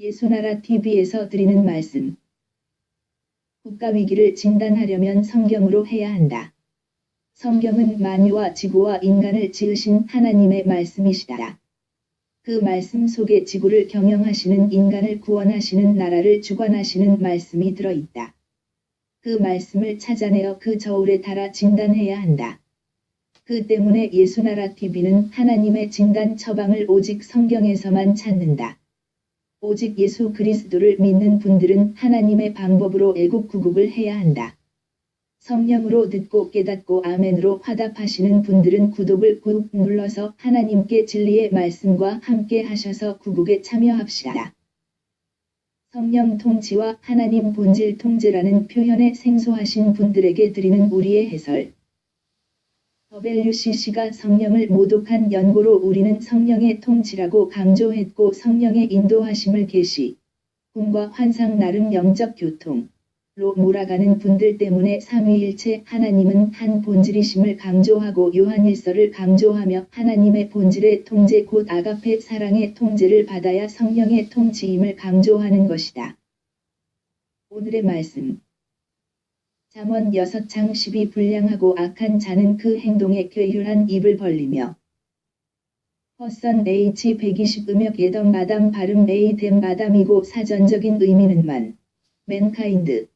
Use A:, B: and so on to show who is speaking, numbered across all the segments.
A: 예수나라 TV에서 드리는 말씀. 국가위기를 진단하려면 성경으로 해야 한다. 성경은 만유와 지구와 인간을 지으신 하나님의 말씀이시다. 그 말씀 속에 지구를 경영하시는 인간을 구원하시는 나라를 주관하시는 말씀이 들어있다. 그 말씀을 찾아내어 그 저울에 달아 진단해야 한다. 그 때문에 예수나라 TV는 하나님의 진단 처방을 오직 성경에서만 찾는다. 오직 예수 그리스도를 믿는 분들은 하나님의 방법으로 애국구국을 해야 한다. 성령으로 듣고 깨닫고 아멘으로 화답하시는 분들은 구독을 꾹 눌러서 하나님께 진리의 말씀과 함께 하셔서 구국에 참여합시다. 성령 통치와 하나님 본질 통제라는 표현에 생소하신 분들에게 드리는 우리의 해설. WCC가 성령을 모독한 연고로 우리는 성령의 통치라고 강조했고 성령의 인도하심을 계시, 꿈과 환상 나름 영적 교통로 몰아가는 분들 때문에 삼위일체 하나님은 한 본질이심을 강조하고 요한일서를 강조하며 하나님의 본질의 통제 곧 아가페 사랑의 통제를 받아야 성령의 통치임을 강조하는 것이다. 오늘의 말씀. 잠언 6장 10이 불량하고 악한 자는 그 행동에 괴휼한 입을 벌리며 허선 H120 음역 에덤 마담 발음 A 댐 마담이고 사전적인 의미는 만, 맨카인드,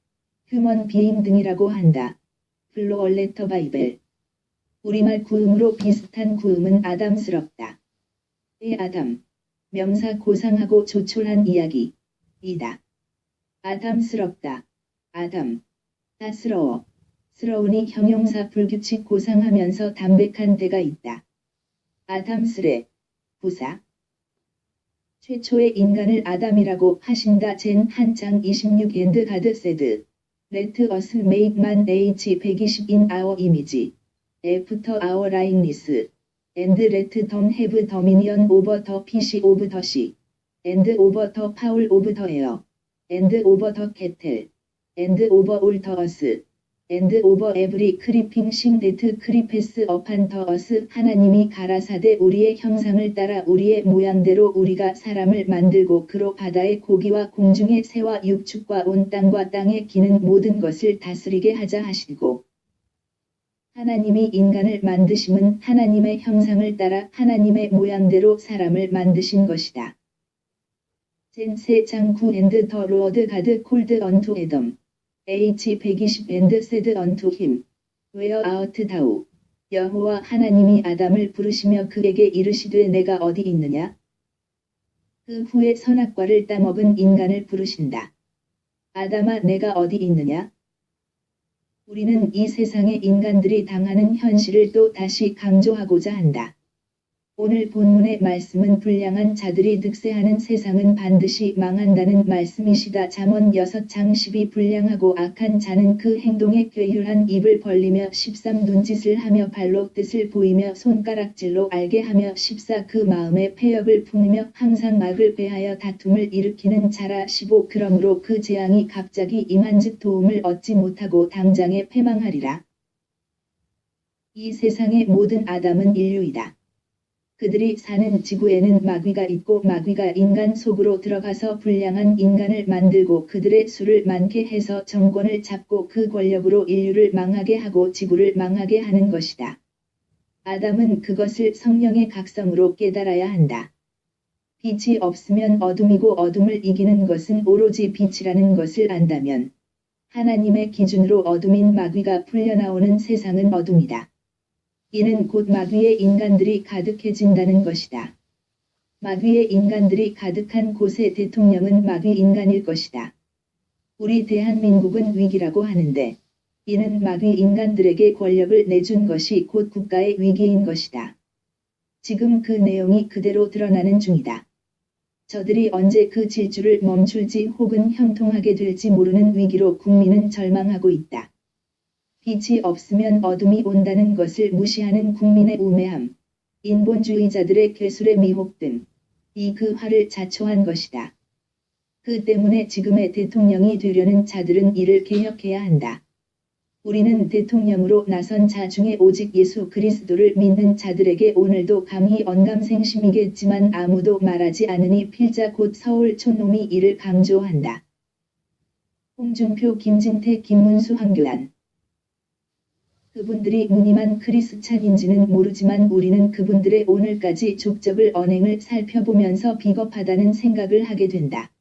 A: 휴먼 비잉 등이라고 한다. 플로어 레터 바이벨. 우리말 구음으로 비슷한 구음은 아담스럽다. 아담. 명사 고상하고 조촐한 이야기. 이다. 아담스럽다. 아담. 따스러워. 스러우니 형용사 불규칙 고상하면서 담백한 데가 있다. 아담스레. 부사. 최초의 인간을 아담이라고 하신다. 젠 한장 26 and God said, Let us make man H120 in our image, after our likeness, and let them have dominion over the fish of the sea, and over the fowl of the air, and over the cattle, and over all the earth, and over every creeping thing that creepeth upon the earth. 하나님이 가라사대 우리의 형상을 따라 우리의 모양대로 우리가 사람을 만들고 그로 바다의 고기와 공중의 새와 육축과 온 땅과 땅에 기는 모든 것을 다스리게 하자 하시고, 하나님이 인간을 만드심은 하나님의 형상을 따라 하나님의 모양대로 사람을 만드신 것이다. 젠 3장 9 and the Lord God called unto Adam, H120 and said unto him, Where art thou? 여호와 하나님이 아담을 부르시며 그에게 이르시되 내가 어디 있느냐? 그 후에 선악과를 따먹은 인간을 부르신다. 아담아 내가 어디 있느냐? 우리는 이 세상의 인간들이 당하는 현실을 또 다시 강조하고자 한다. 오늘 본문의 말씀은 불량한 자들이 득세하는 세상은 반드시 망한다는 말씀이시다. 잠언 6장 10이 불량하고 악한 자는 그 행동에 괴휼한 입을 벌리며 13 눈짓을 하며 발로 뜻을 보이며 손가락질로 알게 하며 14 그 마음에 패역을 품으며 항상 악을 배하여 다툼을 일으키는 자라. 15 그러므로 그 재앙이 갑자기 임한즉 도움을 얻지 못하고 당장에 패망하리라. 이 세상의 모든 아담은 인류이다. 그들이 사는 지구에는 마귀가 있고 마귀가 인간 속으로 들어가서 불량한 인간을 만들고 그들의 수를 많게 해서 정권을 잡고 그 권력으로 인류를 망하게 하고 지구를 망하게 하는 것이다. 아담은 그것을 성령의 각성으로 깨달아야 한다. 빛이 없으면 어둠이고 어둠을 이기는 것은 오로지 빛이라는 것을 안다면 하나님의 기준으로 어둠인 마귀가 풀려나오는 세상은 어둠이다. 이는 곧 마귀의 인간들이 가득해진다는 것이다. 마귀의 인간들이 가득한 곳의 대통령은 마귀 인간일 것이다. 우리 대한민국은 위기라고 하는데 이는 마귀 인간들에게 권력을 내준 것이 곧 국가의 위기인 것이다. 지금 그 내용이 그대로 드러나는 중이다. 저들이 언제 그 질주를 멈출지 혹은 형통하게 될지 모르는 위기로 국민은 절망하고 있다. 빛이 없으면 어둠이 온다는 것을 무시하는 국민의 우매함, 인본주의자들의 괴술의 미혹 등, 이 그 화를 자초한 것이다. 그 때문에 지금의 대통령이 되려는 자들은 이를 개혁해야 한다. 우리는 대통령으로 나선 자 중에 오직 예수 그리스도를 믿는 자들에게 오늘도 감히 언감생심이겠지만 아무도 말하지 않으니 필자 곧 서울 촌놈이 이를 강조한다. 홍준표, 김진태, 김문수, 황교안. 그분들이 무늬만 크리스찬인지는 모르지만 우리는 그분들의 오늘까지 족적을 언행을 살펴보면서 비겁하다는 생각을 하게 된다.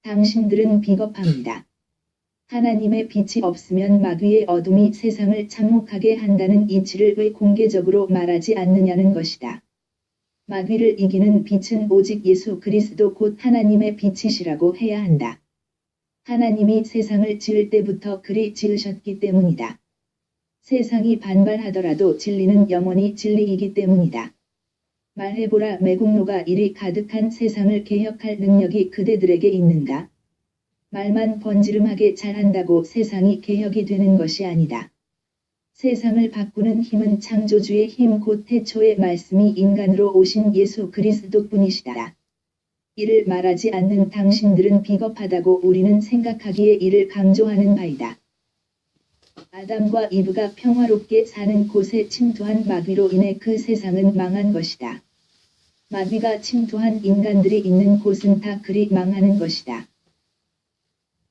A: 당신들은 비겁합니다. 하나님의 빛이 없으면 마귀의 어둠이 세상을 참혹하게 한다는 이치를 왜 공개적으로 말하지 않느냐는 것이다. 마귀를 이기는 빛은 오직 예수 그리스도 곧 하나님의 빛이시라고 해야 한다. 하나님이 세상을 지을 때부터 그리 지으셨기 때문이다. 세상이 반발하더라도 진리는 영원히 진리이기 때문이다. 말해보라, 매국노가 이리 가득한 세상을 개혁할 능력이 그대들에게 있는가? 말만 번지름하게 잘한다고 세상이 개혁이 되는 것이 아니다. 세상을 바꾸는 힘은 창조주의 힘 곧 태초의 말씀이 인간으로 오신 예수 그리스도뿐이시다. 이를 말하지 않는 당신들은 비겁하다고 우리는 생각하기에 이를 강조하는 바이다. 아담과 이브가 평화롭게 사는 곳에 침투한 마귀로 인해 그 세상은 망한 것이다. 마귀가 침투한 인간들이 있는 곳은 다 그리 망하는 것이다.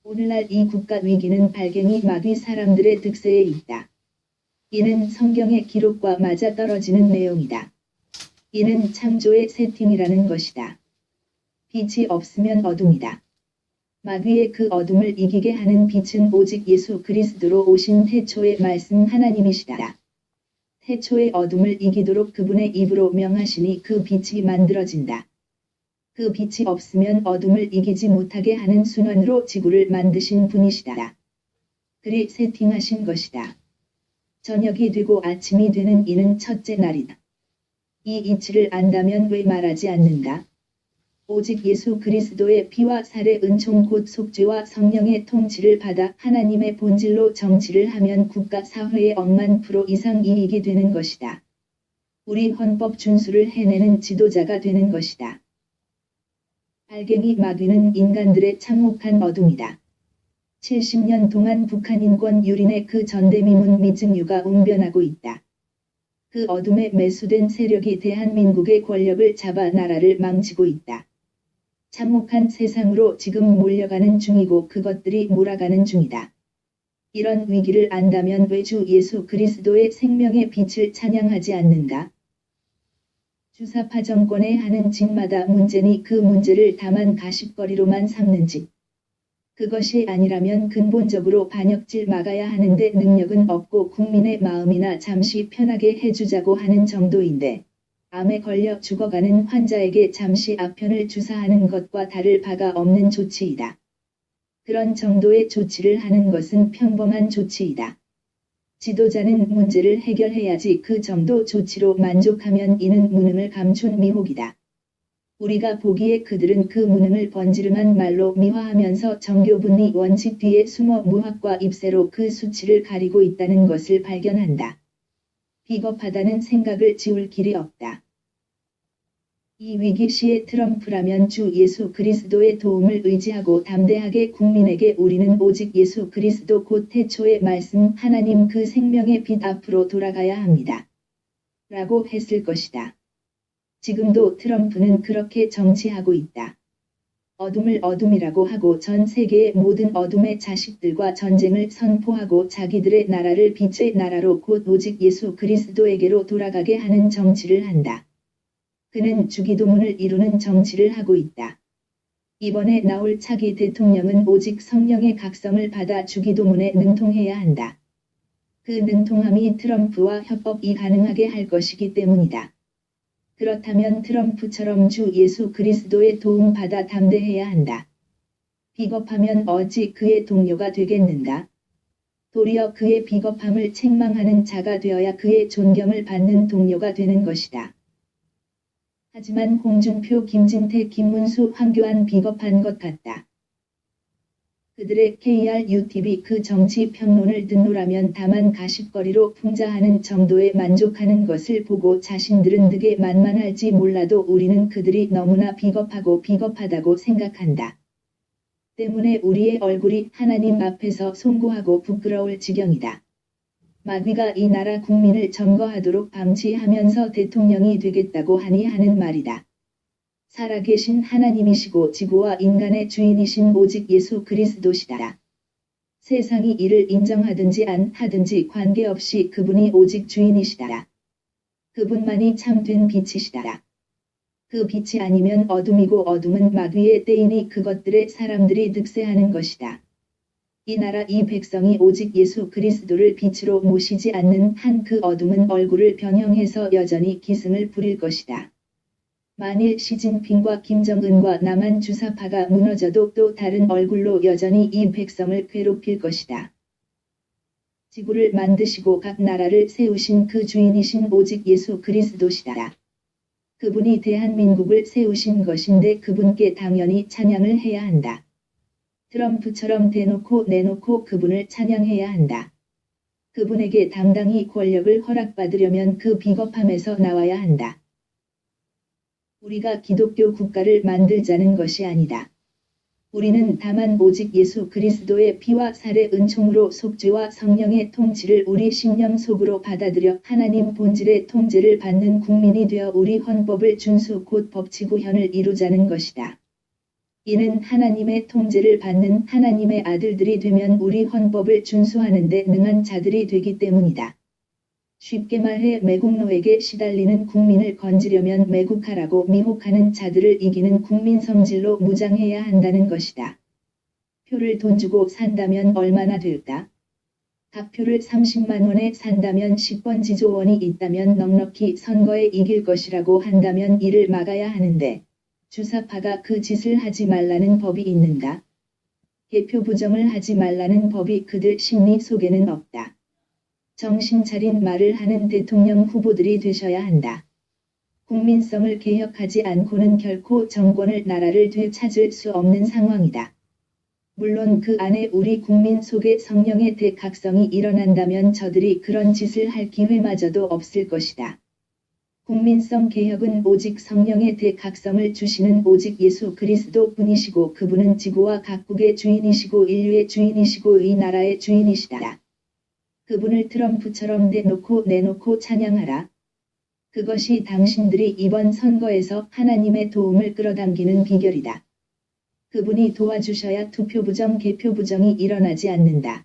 A: 오늘날 이 국가 위기는 발갱이 마귀 사람들의 득세에 있다. 이는 성경의 기록과 맞아떨어지는 내용이다. 이는 창조의 세팅이라는 것이다. 빛이 없으면 어둠이다. 마귀의 그 어둠을 이기게 하는 빛은 오직 예수 그리스도로 오신 태초의 말씀 하나님이시다. 태초의 어둠을 이기도록 그분의 입으로 명하시니 그 빛이 만들어진다. 그 빛이 없으면 어둠을 이기지 못하게 하는 순환으로 지구를 만드신 분이시다. 그리 세팅하신 것이다. 저녁이 되고 아침이 되는 이는 첫째 날이다. 이 이치를 안다면 왜 말하지 않는가? 오직 예수 그리스도의 피와 살의 은총 곧 속죄와 성령의 통치를 받아 하나님의 본질로 정치를 하면 국가 사회의 억만 프로 이상 이익이 되는 것이다. 우리 헌법 준수를 해내는 지도자가 되는 것이다. 발갱이 마귀는 인간들의 참혹한 어둠이다. 70년 동안 북한 인권 유린의 그 전대미문 미증유가 웅변하고 있다. 그 어둠에 매수된 세력이 대한민국의 권력을 잡아 나라를 망치고 있다. 참혹한 세상으로 지금 몰려가는 중이고 그것들이 몰아가는 중이다. 이런 위기를 안다면 왜 주 예수 그리스도의 생명의 빛을 찬양하지 않는가? 주사파 정권에 하는 짓마다 문제니 그 문제를 다만 가십거리로만 삼는지. 그것이 아니라면 근본적으로 반역질 막아야 하는데 능력은 없고 국민의 마음이나 잠시 편하게 해주자고 하는 정도인데 암에 걸려 죽어가는 환자에게 잠시 아편을 주사하는 것과 다를 바가 없는 조치이다. 그런 정도의 조치를 하는 것은 평범한 조치이다. 지도자는 문제를 해결해야지 그 정도 조치로 만족하면 이는 무능을 감춘 미혹이다. 우리가 보기에 그들은 그 무능을 번지름한 말로 미화하면서 정교분리 원칙 뒤에 숨어 무학과 입세로 그 수치를 가리고 있다는 것을 발견한다. 비겁하다는 생각을 지울 길이 없다. 이 위기 시에 트럼프라면 주 예수 그리스도의 도움을 의지하고 담대하게 국민에게 우리는 오직 예수 그리스도 곧 태초의 말씀 하나님 그 생명의 빛 앞으로 돌아가야 합니다. 라고 했을 것이다. 지금도 트럼프는 그렇게 정치하고 있다. 어둠을 어둠이라고 하고 전 세계의 모든 어둠의 자식들과 전쟁을 선포하고 자기들의 나라를 빛의 나라로 곧 오직 예수 그리스도에게로 돌아가게 하는 정치를 한다. 그는 주기도문을 이루는 정치를 하고 있다. 이번에 나올 차기 대통령은 오직 성령의 각성을 받아 주기도문에 능통해야 한다. 그 능통함이 트럼프와 협업이 가능하게 할 것이기 때문이다. 그렇다면 트럼프처럼 주 예수 그리스도의 도움 받아 담대해야 한다. 비겁하면 어찌 그의 동료가 되겠는가? 도리어 그의 비겁함을 책망하는 자가 되어야 그의 존경을 받는 동료가 되는 것이다. 하지만 홍준표, 김진태, 김문수, 황교안 비겁한 것 같다. 그들의 KRUTV 그 정치 평론을 듣노라면 다만 가십거리로 풍자하는 정도에 만족하는 것을 보고 자신들은 되게 만만할지 몰라도 우리는 그들이 너무나 비겁하고 비겁하다고 생각한다. 때문에 우리의 얼굴이 하나님 앞에서 송구하고 부끄러울 지경이다. 마귀가 이 나라 국민을 점거하도록 방치하면서 대통령이 되겠다고 하니 하는 말이다. 살아계신 하나님이시고 지구와 인간의 주인이신 오직 예수 그리스도시다. 세상이 이를 인정하든지 안 하든지 관계없이 그분이 오직 주인이시다. 그분만이 참된 빛이시다. 그 빛이 아니면 어둠이고 어둠은 마귀의 때이니 그것들의 사람들이 득세하는 것이다. 이 나라 이 백성이 오직 예수 그리스도를 빛으로 모시지 않는 한 그 어둠은 얼굴을 변형해서 여전히 기승을 부릴 것이다. 만일 시진핑과 김정은과 남한 주사파가 무너져도 또 다른 얼굴로 여전히 이 백성을 괴롭힐 것이다. 지구를 만드시고 각 나라를 세우신 그 주인이신 오직 예수 그리스도시다. 그분이 대한민국을 세우신 것인데 그분께 당연히 찬양을 해야 한다. 트럼프처럼 대놓고 내놓고 그분을 찬양해야 한다. 그분에게 당당히 권력을 허락받으려면 그 비겁함에서 나와야 한다. 우리가 기독교 국가를 만들자는 것이 아니다. 우리는 다만 오직 예수 그리스도의 피와 살의 은총으로 속죄와 성령의 통치를 우리 신령 속으로 받아들여 하나님 본질의 통제를 받는 국민이 되어 우리 헌법을 준수 곧 법치구현을 이루자는 것이다. 이는 하나님의 통제를 받는 하나님의 아들들이 되면 우리 헌법을 준수하는 데 능한 자들이 되기 때문이다. 쉽게 말해 매국노에게 시달리는 국민을 건지려면 매국하라고 미혹하는 자들을 이기는 국민 성질로 무장해야 한다는 것이다. 표를 돈 주고 산다면 얼마나 될까? 각 표를 30만 원에 산다면 10번 지조원이 있다면 넉넉히 선거에 이길 것이라고 한다면 이를 막아야 하는데 주사파가 그 짓을 하지 말라는 법이 있는가? 개표 부정을 하지 말라는 법이 그들 심리 속에는 없다. 정신 차린 말을 하는 대통령 후보들이 되셔야 한다. 국민성을 개혁하지 않고는 결코 정권을 나라를 되찾을 수 없는 상황이다. 물론 그 안에 우리 국민 속에 성령의 대각성이 일어난다면 저들이 그런 짓을 할 기회마저도 없을 것이다. 국민성 개혁은 오직 성령의 대각성을 주시는 오직 예수 그리스도 분이시고 그분은 지구와 각국의 주인이시고 인류의 주인이시고 이 나라의 주인이시다. 그분을 트럼프처럼 내놓고 찬양하라. 그것이 당신들이 이번 선거에서 하나님의 도움을 끌어당기는 비결이다. 그분이 도와주셔야 투표부정 개표부정이 일어나지 않는다.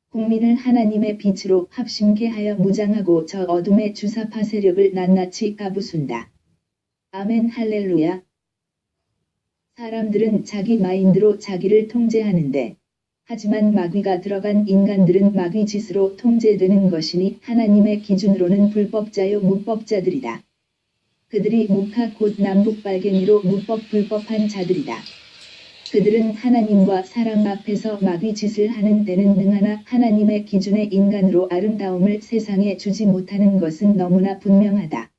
A: 국민을 하나님의 빛으로 합심케 하여 무장하고 저 어둠의 주사파 세력을 낱낱이 까부순다. 아멘 할렐루야. 사람들은 자기 마인드로 자기를 통제하는데 하지만 마귀가 들어간 인간들은 마귀 짓으로 통제되는 것이니 하나님의 기준으로는 불법자요 무법자들이다. 그들이 무카 곧 남북빨갱이로 무법 불법한 자들이다. 그들은 하나님과 사람 앞에서 마귀 짓을 하는 데는 능하나 하나님의 기준의 인간으로 아름다움을 세상에 주지 못하는 것은 너무나 분명하다.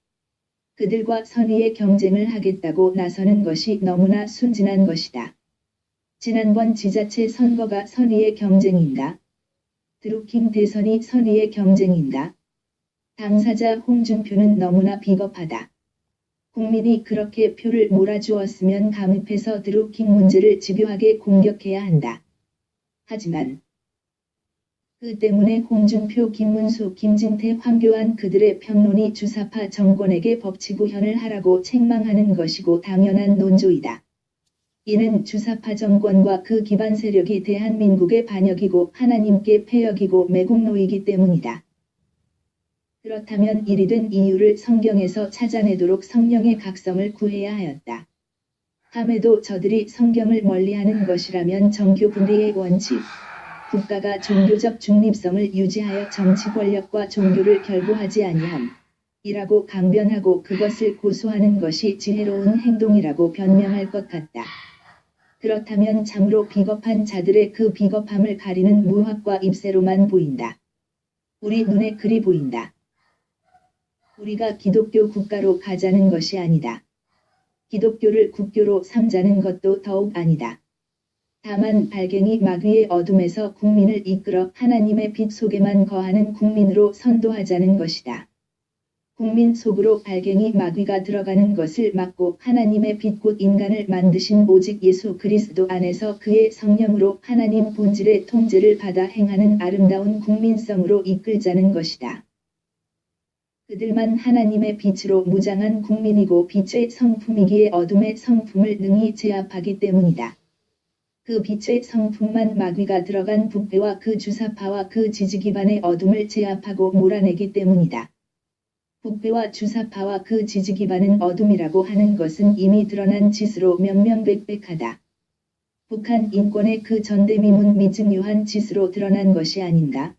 A: 그들과 선의의 경쟁을 하겠다고 나서는 것이 너무나 순진한 것이다. 지난번 지자체 선거가 선의의 경쟁인가? 드루킹 대선이 선의의 경쟁인가? 당사자 홍준표는 너무나 비겁하다. 국민이 그렇게 표를 몰아주었으면 감입해서 드루킹 문제를 집요하게 공격해야 한다. 하지만 그 때문에 홍준표, 김문수, 김진태, 황교안 그들의 평론이 주사파 정권에게 법치구현을 하라고 책망하는 것이고 당연한 논조이다. 이는 주사파 정권과 그 기반 세력이 대한민국의 반역이고 하나님께 패역이고 매국노이기 때문이다. 그렇다면 이리 된 이유를 성경에서 찾아내도록 성령의 각성을 구해야 하였다. 함에도 저들이 성경을 멀리하는 것이라면 정교 분리의 원칙, 국가가 종교적 중립성을 유지하여 정치 권력과 종교를 결부하지 아니함, 이라고 강변하고 그것을 고소하는 것이 지혜로운 행동이라고 변명할 것 같다. 그렇다면 참으로 비겁한 자들의 그 비겁함을 가리는 무학과 입새로만 보인다. 우리 눈에 그리 보인다. 우리가 기독교 국가로 가자는 것이 아니다. 기독교를 국교로 삼자는 것도 더욱 아니다. 다만 발갱이 마귀의 어둠에서 국민을 이끌어 하나님의 빛 속에만 거하는 국민으로 선도하자는 것이다. 국민 속으로 발갱이 마귀가 들어가는 것을 막고 하나님의 빛 곧 인간을 만드신 오직 예수 그리스도 안에서 그의 성령으로 하나님 본질의 통제를 받아 행하는 아름다운 국민성으로 이끌자는 것이다. 그들만 하나님의 빛으로 무장한 국민이고 빛의 성품이기에 어둠의 성품을 능히 제압하기 때문이다. 그 빛의 성품만 마귀가 들어간 북배와 그 주사파와 그 지지기반의 어둠을 제압하고 몰아내기 때문이다. 북배와 주사파와 그 지지기반은 어둠이라고 하는 것은 이미 드러난 짓으로 명명백백하다. 북한 인권의 그 전대미문 미증유한 짓으로 드러난 것이 아닌가?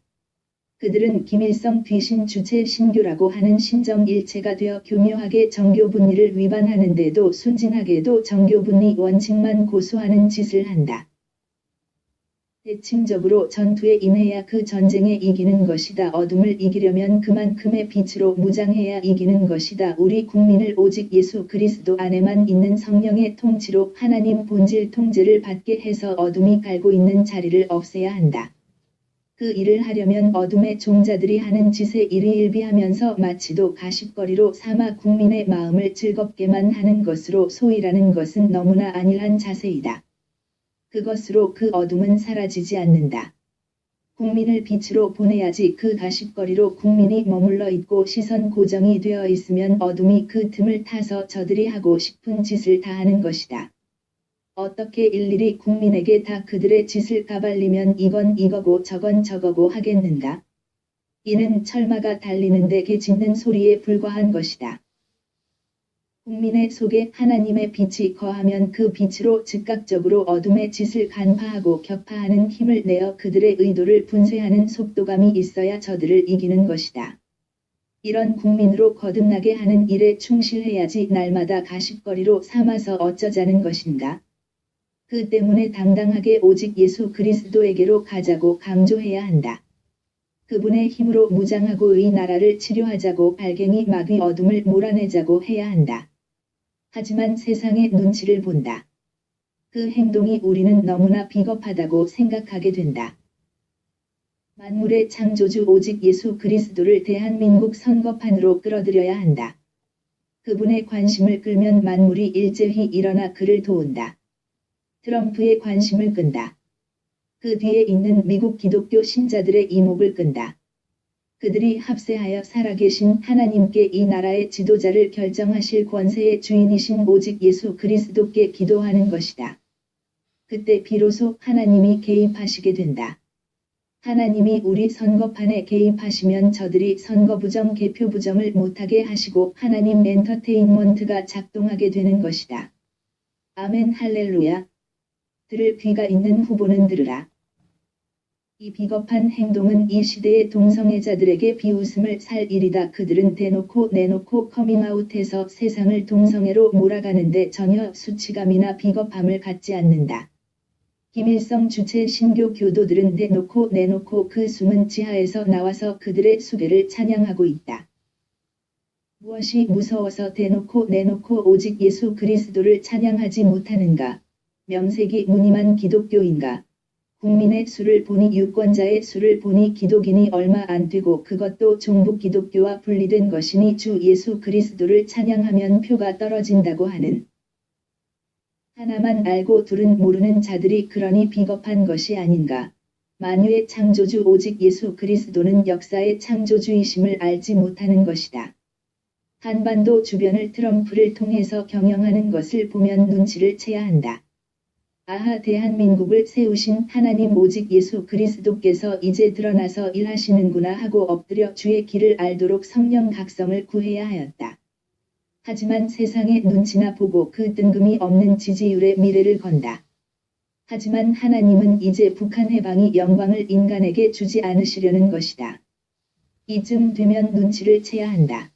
A: 그들은 김일성 귀신 주체 신교라고 하는 신정일체가 되어 교묘하게 정교분리를 위반하는데도 순진하게도 정교분리 원칙만 고수하는 짓을 한다. 대칭적으로 전투에 임해야 그 전쟁에 이기는 것이다. 어둠을 이기려면 그만큼의 빛으로 무장해야 이기는 것이다. 우리 국민을 오직 예수 그리스도 안에만 있는 성령의 통치로 하나님 본질 통제를 받게 해서 어둠이 갈고 있는 자리를 없애야 한다. 그 일을 하려면 어둠의 종자들이 하는 짓에 일희일비하면서 마치도 가십거리로 삼아 국민의 마음을 즐겁게만 하는 것으로 소이라는 것은 너무나 안일한 자세이다. 그것으로 그 어둠은 사라지지 않는다. 국민을 빛으로 보내야지. 그 가십거리로 국민이 머물러 있고 시선 고정이 되어 있으면 어둠이 그 틈을 타서 저들이 하고 싶은 짓을 다 하는 것이다. 어떻게 일일이 국민에게 다 그들의 짓을 까발리면 이건 이거고 저건 저거고 하겠는가? 이는 철마가 달리는데 개 짖는 소리에 불과한 것이다. 국민의 속에 하나님의 빛이 거하면 그 빛으로 즉각적으로 어둠의 짓을 간파하고 격파하는 힘을 내어 그들의 의도를 분쇄하는 속도감이 있어야 저들을 이기는 것이다. 이런 국민으로 거듭나게 하는 일에 충실해야지 날마다 가십거리로 삼아서 어쩌자는 것인가? 그 때문에 당당하게 오직 예수 그리스도에게로 가자고 강조해야 한다. 그분의 힘으로 무장하고 이 나라를 치료하자고 발갱이 마귀 어둠을 몰아내자고 해야 한다. 하지만 세상의 눈치를 본다. 그 행동이 우리는 너무나 비겁하다고 생각하게 된다. 만물의 창조주 오직 예수 그리스도를 대한민국 선거판으로 끌어들여야 한다. 그분의 관심을 끌면 만물이 일제히 일어나 그를 도운다. 트럼프의 관심을 끈다. 그 뒤에 있는 미국 기독교 신자들의 이목을 끈다. 그들이 합세하여 살아계신 하나님께 이 나라의 지도자를 결정하실 권세의 주인이신 오직 예수 그리스도께 기도하는 것이다. 그때 비로소 하나님이 개입하시게 된다. 하나님이 우리 선거판에 개입하시면 저들이 선거부정 개표부정을 못하게 하시고 하나님 엔터테인먼트가 작동하게 되는 것이다. 아멘 할렐루야. 들을 귀가 있는 후보는 들으라. 이 비겁한 행동은 이 시대의 동성애자들에게 비웃음을 살 일이다. 그들은 대놓고 내놓고 커밍아웃해서 세상을 동성애로 몰아가는데 전혀 수치감이나 비겁함을 갖지 않는다. 김일성 주체 신교 교도들은 대놓고 내놓고 그 숨은 지하에서 나와서 그들의 수배를 찬양하고 있다. 무엇이 무서워서 대놓고 내놓고 오직 예수 그리스도를 찬양하지 못하는가? 명색이 무늬만 기독교인가? 국민의 수를 보니 유권자의 수를 보니 기독인이 얼마 안 되고 그것도 종북 기독교와 분리된 것이니 주 예수 그리스도를 찬양하면 표가 떨어진다고 하는. 하나만 알고 둘은 모르는 자들이 그러니 비겁한 것이 아닌가. 만유의 창조주 오직 예수 그리스도는 역사의 창조주이심을 알지 못하는 것이다. 한반도 주변을 트럼프를 통해서 경영하는 것을 보면 눈치를 채야 한다. 아하, 대한민국을 세우신 하나님 오직 예수 그리스도께서 이제 드러나서 일하시는구나 하고 엎드려 주의 길을 알도록 성령 각성을 구해야 하였다. 하지만 세상의 눈치나 보고 그 뜬금이 없는 지지율의 미래를 건다. 하지만 하나님은 이제 북한 해방이 영광을 인간에게 주지 않으시려는 것이다. 이쯤 되면 눈치를 채야 한다.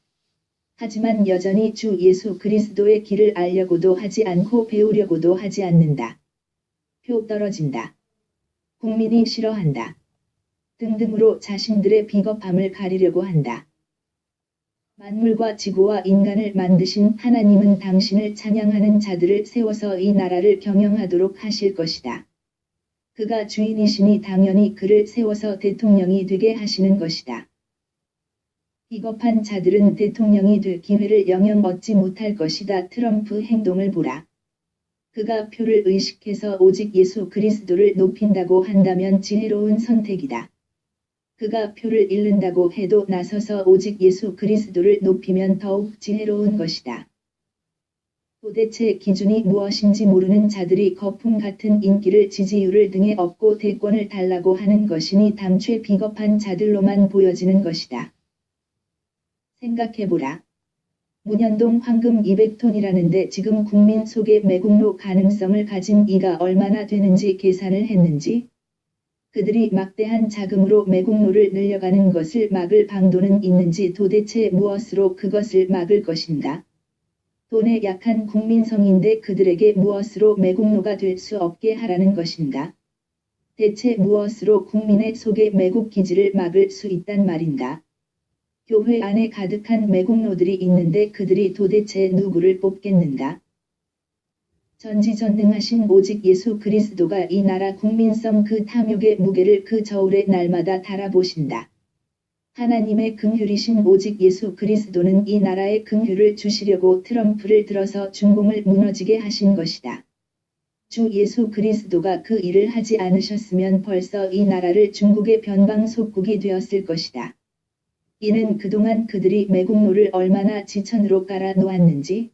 A: 하지만 여전히 주 예수 그리스도의 길을 알려고도 하지 않고 배우려고도 하지 않는다. 표 떨어진다. 국민이 싫어한다. 등등으로 자신들의 비겁함을 가리려고 한다. 만물과 지구와 인간을 만드신 하나님은 당신을 찬양하는 자들을 세워서 이 나라를 경영하도록 하실 것이다. 그가 주인이시니 당연히 그를 세워서 대통령이 되게 하시는 것이다. 비겁한 자들은 대통령이 될 기회를 영영 얻지 못할 것이다. 트럼프 행동을 보라. 그가 표를 의식해서 오직 예수 그리스도를 높인다고 한다면 지혜로운 선택이다. 그가 표를 잃는다고 해도 나서서 오직 예수 그리스도를 높이면 더욱 지혜로운 것이다. 도대체 기준이 무엇인지 모르는 자들이 거품 같은 인기를 지지율을 등에 얻고 대권을 달라고 하는 것이니 당최 비겁한 자들로만 보여지는 것이다. 생각해보라. 문현동 황금 200톤이라는데 지금 국민 속에 매국노 가능성을 가진 이가 얼마나 되는지 계산을 했는지? 그들이 막대한 자금으로 매국노를 늘려가는 것을 막을 방도는 있는지 도대체 무엇으로 그것을 막을 것인가? 돈에 약한 국민성인데 그들에게 무엇으로 매국노가 될 수 없게 하라는 것인가? 대체 무엇으로 국민의 속의 매국 기지를 막을 수 있단 말인가? 교회 안에 가득한 매국노들이 있는데 그들이 도대체 누구를 뽑겠는가? 전지전능하신 오직 예수 그리스도가 이 나라 국민성 그 탐욕의 무게를 그 저울에 날마다 달아보신다. 하나님의 긍휼이신 오직 예수 그리스도는 이 나라에 긍휼을 주시려고 트럼프를 들어서 중공을 무너지게 하신 것이다. 주 예수 그리스도가 그 일을 하지 않으셨으면 벌써 이 나라를 중국의 변방 속국이 되었을 것이다. 이는 그동안 그들이 매국노를 얼마나 지천으로 깔아 놓았는지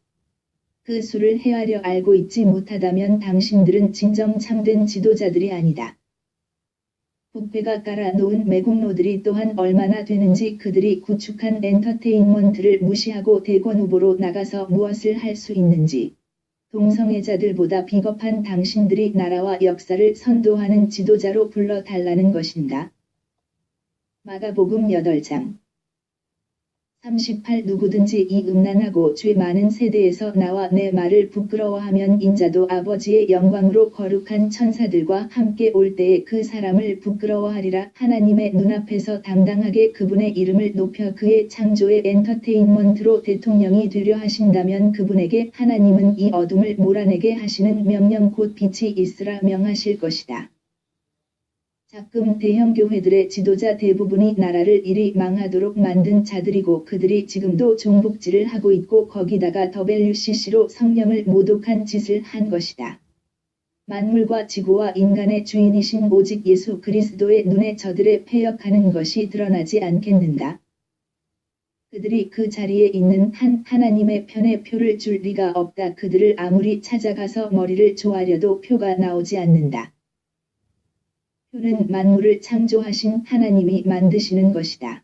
A: 그 수를 헤아려 알고 있지 못하다면 당신들은 진정 참된 지도자들이 아니다. 북배가 깔아놓은 매국노들이 또한 얼마나 되는지 그들이 구축한 엔터테인먼트를 무시하고 대권 후보로 나가서 무엇을 할 수 있는지 동성애자들보다 비겁한 당신들이 나라와 역사를 선도하는 지도자로 불러달라는 것인가? 마가복음 8장 38 누구든지 이 음란하고 죄 많은 세대에서 나와 내 말을 부끄러워하면 인자도 아버지의 영광으로 거룩한 천사들과 함께 올 때에 그 사람을 부끄러워하리라. 하나님의 눈앞에서 당당하게 그분의 이름을 높여 그의 창조의 엔터테인먼트로 대통령이 되려 하신다면 그분에게 하나님은 이 어둠을 몰아내게 하시는 명령 곧 빛이 있으라 명하실 것이다. 작금 대형 교회들의 지도자 대부분이 나라를 이리 망하도록 만든 자들이고 그들이 지금도 종북질을 하고 있고 거기다가 WCC로 성령을 모독한 짓을 한 것이다. 만물과 지구와 인간의 주인이신 오직 예수 그리스도의 눈에 저들의 패역하는 것이 드러나지 않겠는가? 그들이 그 자리에 있는 하나님의 편에 표를 줄 리가 없다. 그들을 아무리 찾아가서 머리를 조아려도 표가 나오지 않는다. 표는 만물을 창조하신 하나님이 만드시는 것이다.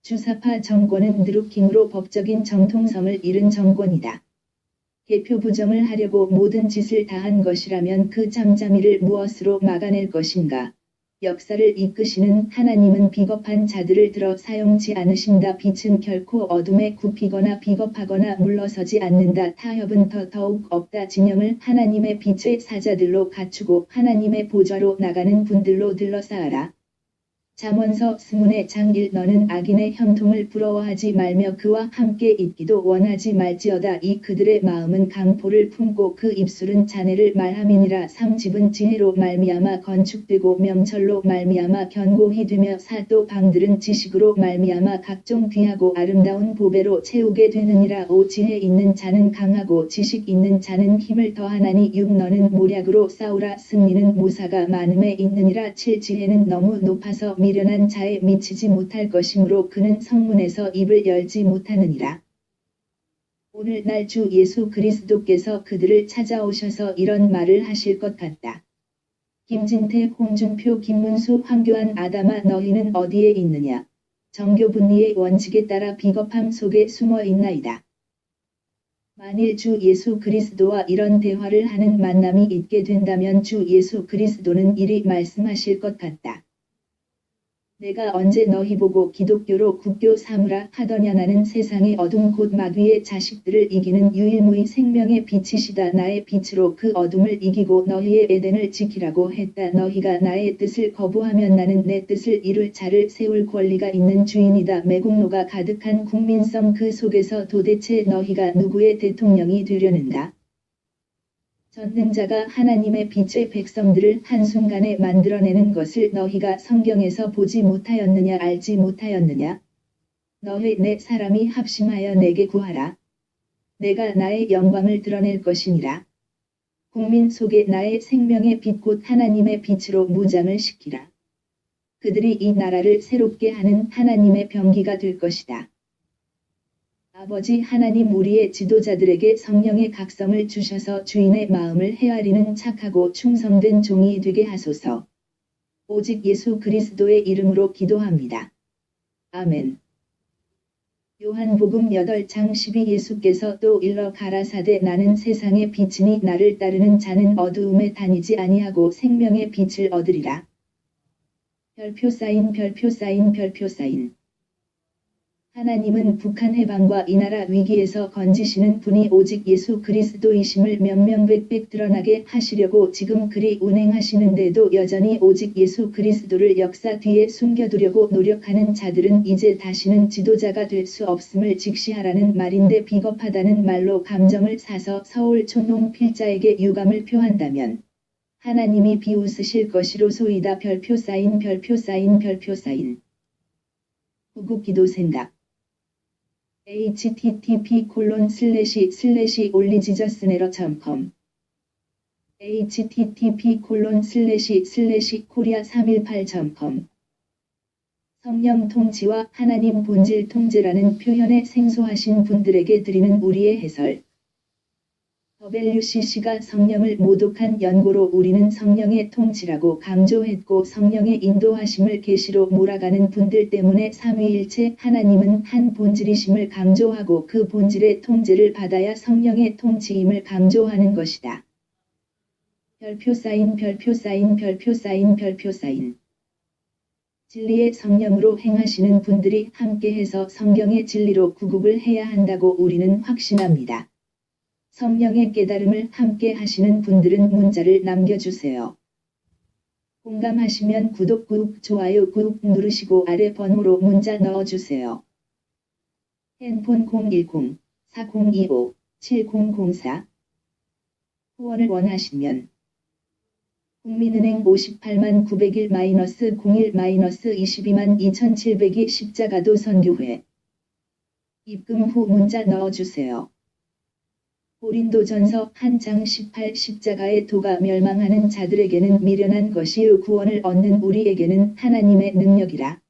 A: 주사파 정권은 드루킹으로 법적인 정통성을 잃은 정권이다. 개표 부정을 하려고 모든 짓을 다한 것이라면 그 잠잠이를 무엇으로 막아낼 것인가? 역사를 이끄시는 하나님은 비겁한 자들을 들어 사용치 않으신다. 빛은 결코 어둠에 굽히거나 비겁하거나 물러서지 않는다. 타협은 더욱 없다. 진영을 하나님의 빛의 사자들로 갖추고 하나님의 보좌로 나가는 분들로 둘러싸아라. 잠언서 스문의 장 1 너는 악인의 형통을 부러워하지 말며 그와 함께 있기도 원하지 말지어다. 이 그들의 마음은 강포를 품고 그 입술은 잔해를 말함이니라. 3 집은 지혜로 말미암아 건축되고 명철로 말미암아 견고히 되며 사또 방들은 지식으로 말미암아 각종 귀하고 아름다운 보배로 채우게 되느니라. 5 지혜 있는 자는 강하고 지식 있는 자는 힘을 더하나니 6 너는 모략으로 싸우라. 승리는 모사가 많음에 있느니라. 7 지혜는 너무 높아서 미련한 자에 미치지 못할 것이므로 그는 성문에서 입을 열지 못하느니라. 오늘날 주 예수 그리스도께서 그들을 찾아오셔서 이런 말을 하실 것 같다. 김진태, 홍준표, 김문수, 황교안, 아담아 너희는 어디에 있느냐? 정교 분리의 원칙에 따라 비겁함 속에 숨어 있나이다. 만일 주 예수 그리스도와 이런 대화를 하는 만남이 있게 된다면 주 예수 그리스도는 이리 말씀하실 것 같다. 내가 언제 너희 보고 기독교로 국교 삼으라 하더냐. 나는 세상의 어둠 곧 마귀의 자식들을 이기는 유일무이 생명의 빛이시다. 나의 빛으로 그 어둠을 이기고 너희의 에덴을 지키라고 했다. 너희가 나의 뜻을 거부하면 나는 내 뜻을 이룰 자를 세울 권리가 있는 주인이다. 매국노가 가득한 국민성 그 속에서 도대체 너희가 누구의 대통령이 되려는가? 전능자가 하나님의 빛의 백성들을 한순간에 만들어내는 것을 너희가 성경에서 보지 못하였느냐 알지 못하였느냐? 너희 내 사람이 합심하여 내게 구하라. 내가 나의 영광을 드러낼 것이니라. 국민 속에 나의 생명의 빛 곧 하나님의 빛으로 무장을 시키라. 그들이 이 나라를 새롭게 하는 하나님의 병기가 될 것이다. 아버지 하나님 우리의 지도자들에게 성령의 각성을 주셔서 주인의 마음을 헤아리는 착하고 충성된 종이 되게 하소서. 오직 예수 그리스도의 이름으로 기도합니다. 아멘. 요한복음 8장 12 예수께서 또 일러 가라사대 나는 세상의 빛이니 나를 따르는 자는 어두움에 다니지 아니하고 생명의 빛을 얻으리라. 별표 사인 별표 사인 별표 사인. 하나님은 북한 해방과 이 나라 위기에서 건지시는 분이 오직 예수 그리스도이심을 명명백백 드러나게 하시려고 지금 그리 운행하시는데도 여전히 오직 예수 그리스도를 역사 뒤에 숨겨두려고 노력하는 자들은 이제 다시는 지도자가 될 수 없음을 직시하라는 말인데 비겁하다는 말로 감정을 사서 서울 촌농 필자에게 유감을 표한다면 하나님이 비웃으실 것이로소이다. 별표 사인 별표 사인 별표 사인. 구국기도 생각 http://올리지저스네러.com http://korea318.com 성령 통치와 하나님 본질 통제라는 표현에 생소하신 분들에게 드리는 우리의 해설. WCC가 성령을 모독한 연고로 우리는 성령의 통치라고 강조했고 성령의 인도하심을 계시로 몰아가는 분들 때문에 삼위일체 하나님은 한 본질이심을 강조하고 그 본질의 통제를 받아야 성령의 통치임을 강조하는 것이다. 별표 사인 별표 사인 별표 사인 별표 사인. 진리의 성령으로 행하시는 분들이 함께해서 성경의 진리로 구국을 해야 한다고 우리는 확신합니다. 성령의 깨달음을 함께 하시는 분들은 문자를 남겨주세요. 공감하시면 구독 꾹 좋아요 꾹 누르시고 아래 번호로 문자 넣어주세요. 핸폰 010-4025-7004 후원을 원하시면 국민은행 58만 901-01-22만 2700이 십자가도 선교회 입금 후 문자 넣어주세요. 고린도전서 한 장 18 십자가의 도가 멸망하는 자들에게는 미련한 것이요 구원을 얻는 우리에게는 하나님의 능력이라.